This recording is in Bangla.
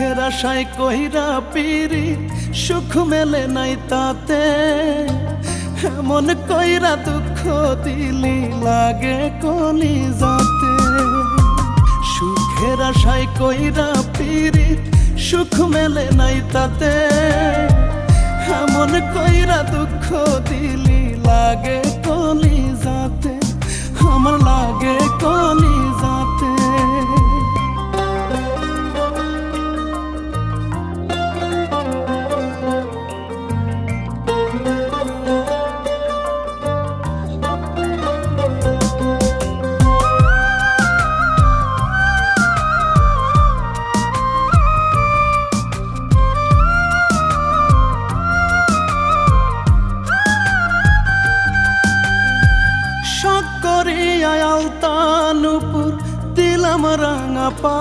সুখের আশায় কইরা পিরি সুখ মেলে নাই তাতে এমন কইরা দুঃখ দিলি লাগে কলিজাতে সুখের আশায় কইরা পিরি সুখ মেলে নাই তাতে এমন কইরা দুঃখ দিলি লাগে কলিজাতে আমার লাগে কলিজাতে আলতানুপুর দিলাম রাঙা পা